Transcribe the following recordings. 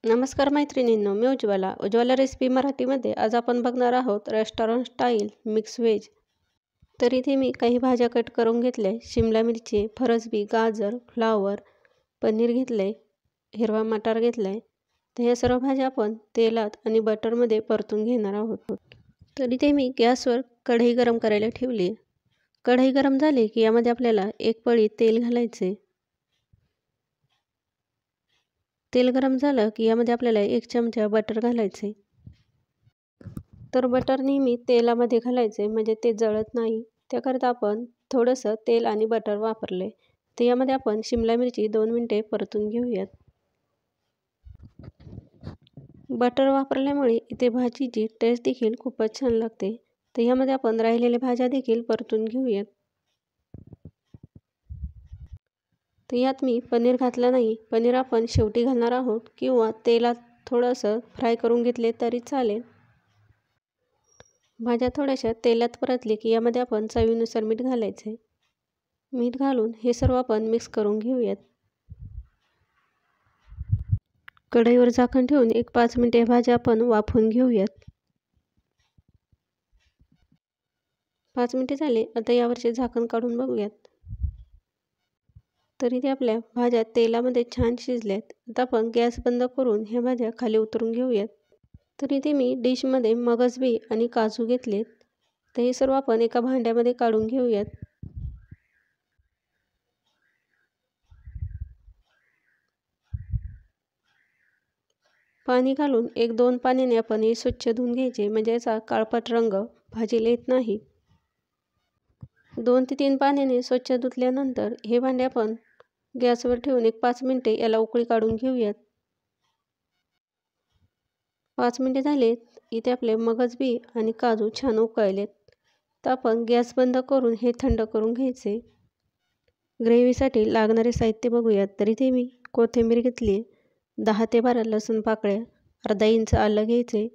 नमस्कार मैत्रिणींनो, मी उज्ज्वला रेसिपी मराठीमध्ये आज आपण बघणार आहोत रेस्टॉरंट स्टाईल मिक्स व्हेज। तर इथे मी काही भाज्या कट करून घेतल्या, शिमला मिरची, फरसबी, गाजर, फ्लावर, पनीर घेतले, हिरवा मटार घेतलाय। तर या सर्व भाज्या आपण तेलात आणि बटरमध्ये परतून घेणार आहोत। तर इथे मी गॅसवर कढई गरम करायला ठेवली। कढई गरम झाली की यामध्ये आपल्याला एक पळी तेल घालायचे। तेल गरम झालं की यामध्ये आपल्याला 1 चमचा बटर घालायचे। तर बटर नेहमी तेलामध्ये घालायचे म्हणजे ते जळत नाही, त्याकरता आपण थोडंसं तेल आणि बटर वापरले। तर यामध्ये आपण शिमला मिरची 2 मिनिटे परतून घेऊयात। बटर वापरल्यामुळे इथे भाजीची टेस्ट देखील खूपच छान लागते। तर यामध्ये आपण राहिलेल्या भाज्या देखील परतून घेऊयात। तर यात मी पनीर घातलं नाही, पनीर आपण शेवटी घालणार आहोत किंवा तेलात थोडंसं फ्राय करून घेतले तरी चालेल। भाज्या थोड्याशा तेलात परतले की यामध्ये आपण चवीनुसार मीठ घालायचे। मीठ घालून हे सर्व आपण मिक्स करून घेऊयात। कढईवर झाकण ठेवून 5 मिनिटे भाज्या आपण वाफवून घेऊयात। 5 मिनिटे झाले, आता यावरचे झाकण काढून बघूयात। तर इथे आपल्या भाज्या तेलामध्ये छान शिजल्यात। आता आपण गॅस बंद करून ह्या भाज्या खाली उतरून घेऊयात। तर इथे मी डिशमध्ये मगजबी आणि काजू घेतलेत। तर हे सर्व आपण एका भांड्यामध्ये काढून घेऊयात। पाणी घालून 1-2 पाण्याने आपण हे स्वच्छ धुवून घ्यायचे, म्हणजे याचा काळपट रंग भाजीला येत नाही। 2 ते 3 पाण्याने स्वच्छ धुतल्यानंतर हे भांडे आपण गॅसवर ठेवून 5 मिनिटे याला उकळी काढून घेऊयात। 5 मिनिटे झालेत, इथे आपले मगजबी आणि काजू छान उकळलेत। तर आपण गॅस बंद करून हे थंड करून घ्यायचे। ग्रेव्हीसाठी लागणारे साहित्य बघूयात। तर इथे मी कोथिंबीर घेतली, 10 ते 12 लसूण पाकळ्या, अर्धा इंच आलं घ्यायचे,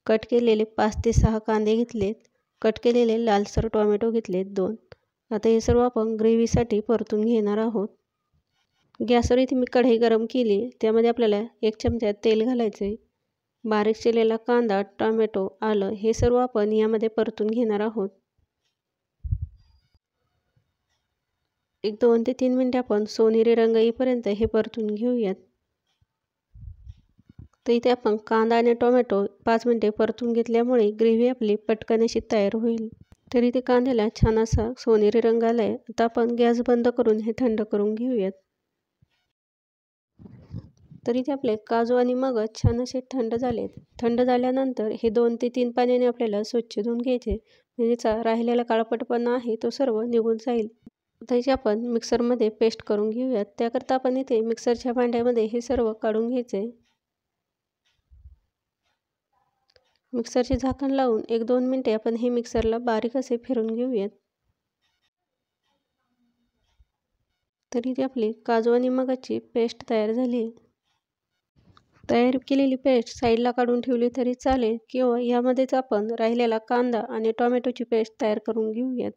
कट केलेले 5 ते 6 कांदे घेतलेत, कट केलेले लालसर टोमॅटो घेतलेत 2। आता हे सर्व आपण ग्रेव्हीसाठी परतून घेणार आहोत। गॅसवर इथे मी कढई गरम केली, त्यामध्ये आपल्याला 1 चमचा तेल घालायचे। बारीक चिरलेला कांदा, टोमॅटो, आलं हे सर्व आपण यामध्ये परतून घेणार आहोत। 2 ते 3 मिनिटे आपण सोनेरी रंग येईपर्यंत हे परतून घेऊयात। तर इथे आपण कांदा आणि टोमॅटो 5 मिनिटे परतून घेतल्यामुळे ग्रेव्ही आपली पटकन अशी तयार होईल। तर इथे कांद्याला छान असा सोनेरी रंग आलाय। आता आपण गॅस बंद करून हे थंड करून घेऊयात। तर इथे आपले काजू आणि मगज छान असे थंड झालेत। थंड झाल्यानंतर हे 2 ते 3 पाण्याने आपल्याला स्वच्छ धुवून घ्यायचे, म्हणजे याचा राहिलेला काळपटपणा आहे तो सर्व निघून जाईल। आता याची आपण मिक्सरमध्ये पेस्ट करून घेऊयात। त्याकरता आपण इथे मिक्सरच्या भांड्यामध्ये हे सर्व काढून घ्यायचे। मिक्सरचे झाकण लावून 1-2 मिनिटे आपण हे मिक्सरला बारीक असे फिरून घेऊयात। तर इथे आपली काजू आणि मगजची पेस्ट तयार झाली। तयार केलेली पेस्ट साईडला काढून ठेवली तरी चालेल किंवा यामध्येच आपण राहिलेला कांदा आणि टोमॅटोची पेस्ट तयार करून घेऊयात।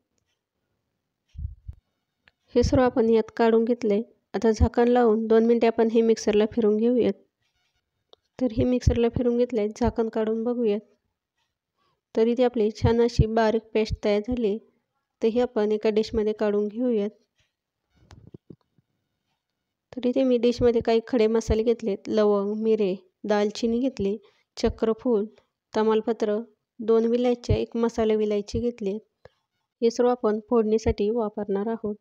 हे सर्व आपण यात काढून घेतले। आता झाकण लावून 2 मिनिटे आपण हे मिक्सरला फिरून घेऊयात। तर हे मिक्सरला फिरून घेतले, झाकण काढून बघूयात। तर इथे आपली छान अशी बारीक पेस्ट तयार झाली। तर ही आपण एका डिशमध्ये काढून घेऊयात। तर इथे मी डिशमध्ये काही खडे मसाले घेतलेत, लवंग, मिरे, दालचिनी घेतली, चक्रफूल, तमालपत्र, 2 विलायच्या, 1 मसाला विलायची घेतली। हे सर्व आपण फोडणीसाठी वापरणार आहोत।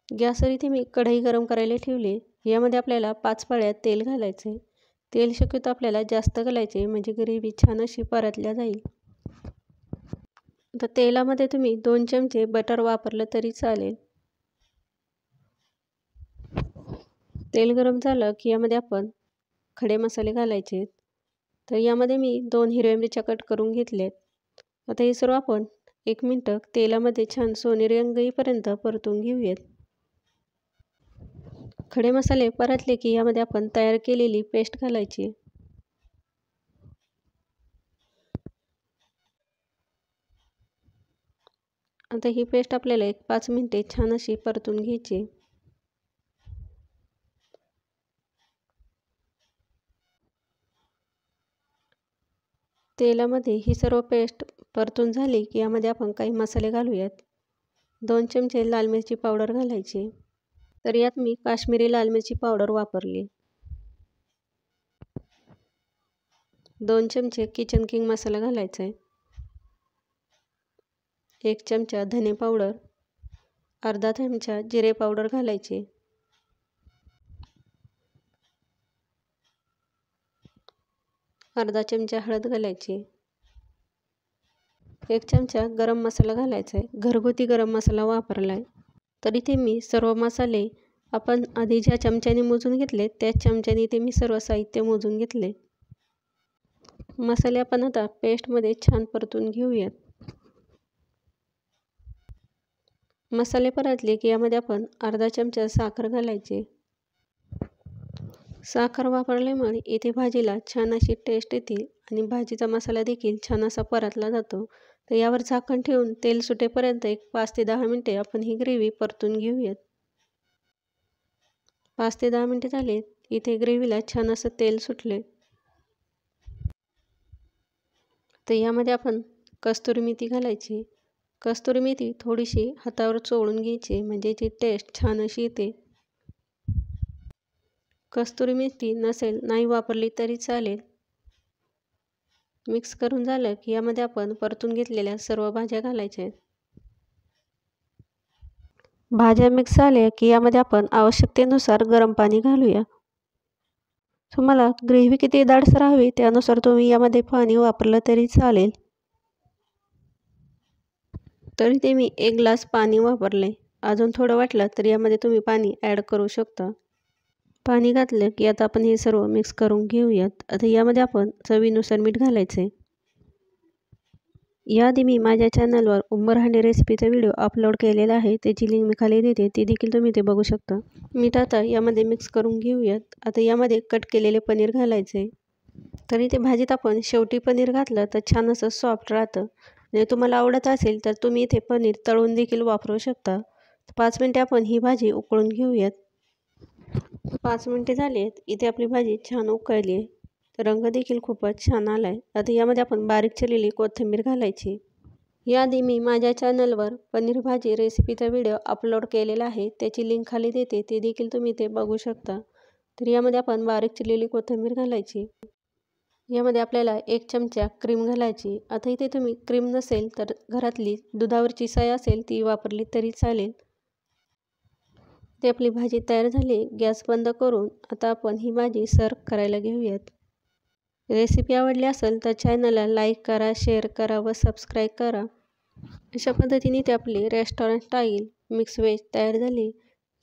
गॅसवर इथे मी कढई गरम करायला ठेवली, यामध्ये आपल्याला 5 पळ्या तेल घालायचे। तेल शक्यतो आपल्याला जास्त घालायचे, म्हणजे ग्रेव्ही छान अशी परतल्या जाईल। आता तेलामध्ये तुम्ही 2 चमचे बटर वापरलं तरी चालेल। तेल गरम झालं की यामध्ये आपण खडे मसाले घालायचे। तर यामध्ये मी 2 हिरव्या मिरच्या कट करून घेतल्यात। आता हे सर्व आपण 1 मिनिट तेलामध्ये छान सोनेरी रंग येईपर्यंत परतून घेऊयात। खडे मसाले परतले की यामध्ये आपण तयार केलेली पेस्ट घालायची। आता ही पेस्ट आपल्याला 5 मिनिटे छान अशी परतून घ्यायची। तेलामध्ये ही सर्व पेस्ट परतून झाली की यामध्ये आपण काही मसाले घालूयात. 2 चमचे लाल मिरची पावडर घालायची. तर यात मी काश्मीरी लाल मिरची पावडर वापरली. 2 चमचे किचन किंग मसाला घालायचा आहे. 1 चमचा धने पावडर, अर्धा चमचा जिरे पावडर घालायची. अर्धा चमचा हळद घालायची. 1 चमचा गरम मसाला घालायचा आहे. घरगुती गरम मसाला वापरला आहे. तर इथे मी सर्व मसाले आपण आधी ज्या चमच्याने मोजून घेतले त्याच चमच्याने इथे मी सर्व साहित्य मोजून घेतले. मसाले आपण आता पेस्टमध्ये छान परतून घेऊयात. मसाले परतले की यामध्ये आपण अर्धा चमचा साखर घालायची. साखर वापरल्यामुळे इथे भाजीला छान अशी टेस्ट येते आणि भाजीचा मसाला देखील छान असा परतला जातो. तर यावर झाकण ठेवून तेल सुटेपर्यंत एक 5 ते 10 मिनिटे आपण ही ग्रेव्ही परतून घेऊयात. 5 ते 10 मिनिटे झाले. इथे ग्रेव्हीला छान असं तेल सुटले. तर यामध्ये आपण कस्तुरी मेथी घालायची. कस्तुरी मेथी थोडीशी हातावर चोळून घ्यायची म्हणजे याची टेस्ट छान अशी येते. कस्तुरी मेथी नसेल नाही वापरली तरी चालेल. मिक्स करून झालं की यामध्ये आपण परतून घेतलेल्या सर्व भाज्या घालायच्या आहेत. भाज्या मिक्स झाल्या की यामध्ये आपण आवश्यकतेनुसार गरम पाणी घालूया. तुम्हाला ग्रेव्ही किती दाटसर हवी त्यानुसार तुम्ही यामध्ये पाणी वापरलं तरी चालेल. तरी ते मी 1 ग्लास पाणी वापरले. अजून थोडं वाटलं तर यामध्ये तुम्ही पाणी ॲड करू शकता. पाणी घातलं की आता आपण हे सर्व मिक्स करून घेऊयात. आता यामध्ये आपण चवीनुसार मीठ घालायचं आहे. याआधी मी माझ्या चॅनलवर उंबरहांडे रेसिपीचा व्हिडिओ अपलोड केलेला आहे. त्याची लिंक मी खाली देते, ती देखील तुम्ही ते बघू शकता. मीठ आता यामध्ये मिक्स करून घेऊयात. आता यामध्ये कट केलेले पनीर घालायचे आहे. तरी ते भाजीत आपण शेवटी पनीर घातलं तर छान असं सॉफ्ट राहतं. आणि तुम्हाला आवडत असेल तर तुम्ही इथे पनीर तळून देखील वापरू शकता. 5 मिनिटे आपण ही भाजी उकळून घेऊयात. 5 मिनिटे झाली आहेत. इथे आपली भाजी छान उकळली आहे. रंग देखील खूपच छान आला आहे. आता यामध्ये आपण बारीक चिरलेली कोथिंबीर घालायची. याआधी मी माझ्या चॅनलवर पनीर भाजी रेसिपीचा व्हिडिओ अपलोड केलेला आहे. त्याची लिंक खाली देते, ते देखील तुम्ही ते बघू शकता. तर यामध्ये आपण बारीक चिरलेली कोथिंबीर घालायची. यामध्ये आपल्याला 1 चमचा क्रीम घालायची. आता इथे तुम्ही क्रीम नसेल तर घरातली दुधावरची साय असेल ती वापरली तरी चालेल. ते आपली भाजी तयार झाली. गॅस बंद करून आता आपण ही भाजी सर्व करायला घेऊयात. रेसिपी आवडली असेल तर चॅनलला लाईक करा, शेअर करा व सबस्क्राईब करा. अशा पद्धतीने ते आपली रेस्टॉरंट स्टाईल मिक्स व्हेज तयार झाली.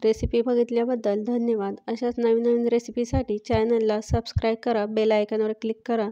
रेसिपी बघितल्याबद्दल धन्यवाद. अशाच नवीन नवीन रेसिपीसाठी चॅनलला सबस्क्राईब करा, बेल आयकॉनवर क्लिक करा.